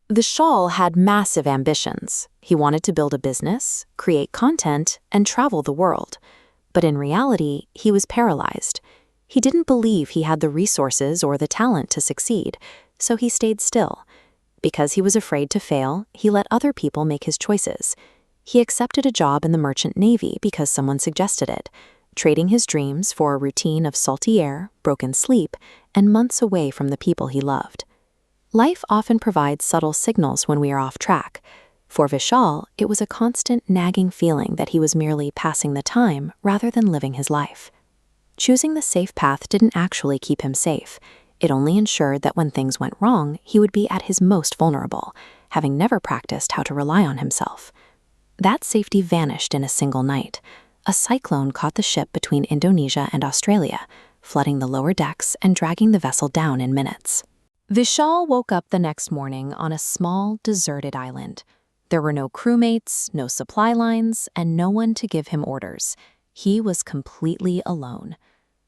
Vishal had massive ambitions. He wanted to build a business, create content, and travel the world. But in reality, he was paralyzed. He didn't believe he had the resources or the talent to succeed, so he stayed still. Because he was afraid to fail, he let other people make his choices. He accepted a job in the merchant navy because someone suggested it, trading his dreams for a routine of salty air, broken sleep, and months away from the people he loved. Life often provides subtle signals when we are off track. For Vishal, it was a constant nagging feeling that he was merely passing the time rather than living his life. Choosing the safe path didn't actually keep him safe. It only ensured that when things went wrong, he would be at his most vulnerable, having never practiced how to rely on himself. That safety vanished in a single night. A cyclone caught the ship between Indonesia and Australia, flooding the lower decks and dragging the vessel down in minutes. Vishal woke up the next morning on a small, deserted island. There were no crewmates, no supply lines, and no one to give him orders. He was completely alone.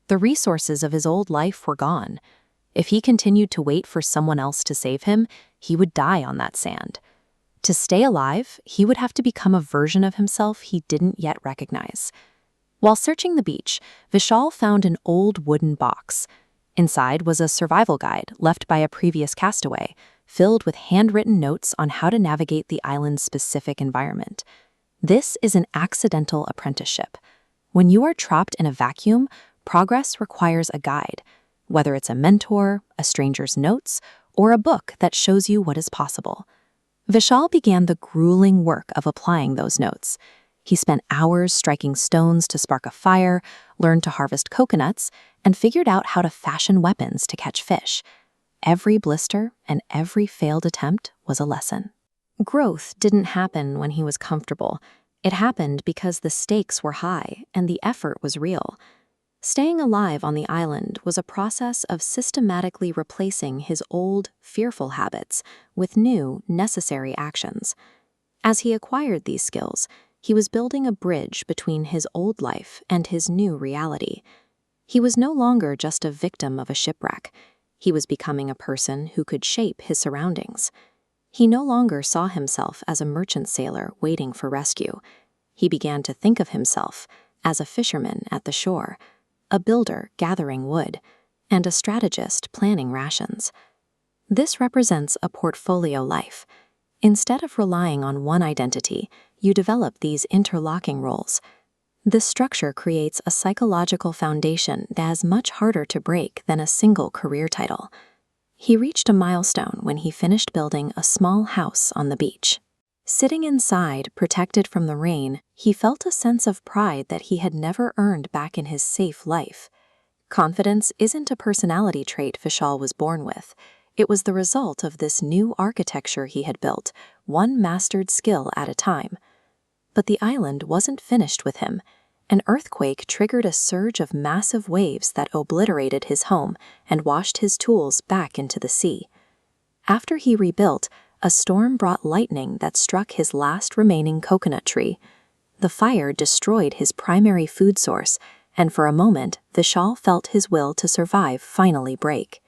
The resources of his old life were gone. If he continued to wait for someone else to save him, he would die on that sand. To stay alive, he would have to become a version of himself he didn't yet recognize. While searching the beach, Vishal found an old wooden box. Inside was a survival guide left by a previous castaway, filled with handwritten notes on how to navigate the island's specific environment. This is an accidental apprenticeship. When you are trapped in a vacuum, progress requires a guide, whether it's a mentor, a stranger's notes, or a book that shows you what is possible. Vishal began the grueling work of applying those notes. He spent hours striking stones to spark a fire, learned to harvest coconuts, and figured out how to fashion weapons to catch fish. Every blister and every failed attempt was a lesson. Growth didn't happen when he was comfortable. It happened because the stakes were high and the effort was real. Staying alive on the island was a process of systematically replacing his old, fearful habits with new, necessary actions. As he acquired these skills, he was building a bridge between his old life and his new reality. He was no longer just a victim of a shipwreck. He was becoming a person who could shape his surroundings. He no longer saw himself as a merchant sailor waiting for rescue. He began to think of himself as a fisherman at the shore, a builder gathering wood, and a strategist planning rations. This represents a portfolio life. Instead of relying on one identity, you develop these interlocking roles. This structure creates a psychological foundation that is much harder to break than a single career title. He reached a milestone when he finished building a small house on the beach. Sitting inside, protected from the rain, he felt a sense of pride that he had never earned back in his safe life. Confidence isn't a personality trait Vishal was born with. It was the result of this new architecture he had built, one mastered skill at a time. But the island wasn't finished with him. An earthquake triggered a surge of massive waves that obliterated his home and washed his tools back into the sea. After he rebuilt, a storm brought lightning that struck his last remaining coconut tree. The fire destroyed his primary food source, and for a moment, Vishal felt his will to survive finally break.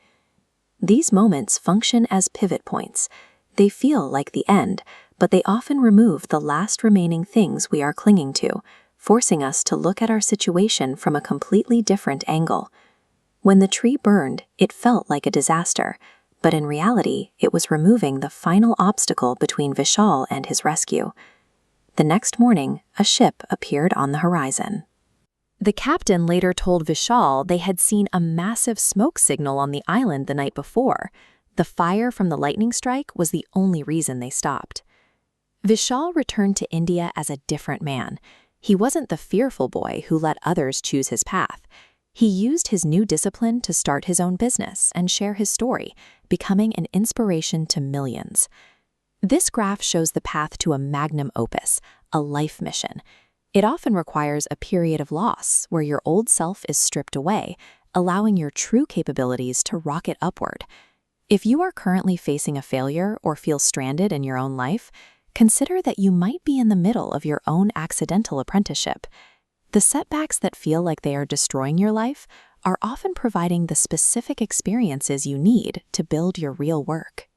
These moments function as pivot points. They feel like the end, but they often remove the last remaining things we are clinging to, forcing us to look at our situation from a completely different angle. When the tree burned, it felt like a disaster, but in reality, it was removing the final obstacle between Vishal and his rescue. The next morning, a ship appeared on the horizon. The captain later told Vishal they had seen a massive smoke signal on the island the night before. The fire from the lightning strike was the only reason they stopped. Vishal returned to India as a different man. He wasn't the fearful boy who let others choose his path. He used his new discipline to start his own business and share his story, becoming an inspiration to millions. This graph shows the path to a magnum opus, a life mission. It often requires a period of loss where your old self is stripped away, allowing your true capabilities to rocket upward. If you are currently facing a failure or feel stranded in your own life, consider that you might be in the middle of your own accidental apprenticeship. The setbacks that feel like they are destroying your life are often providing the specific experiences you need to build your real work.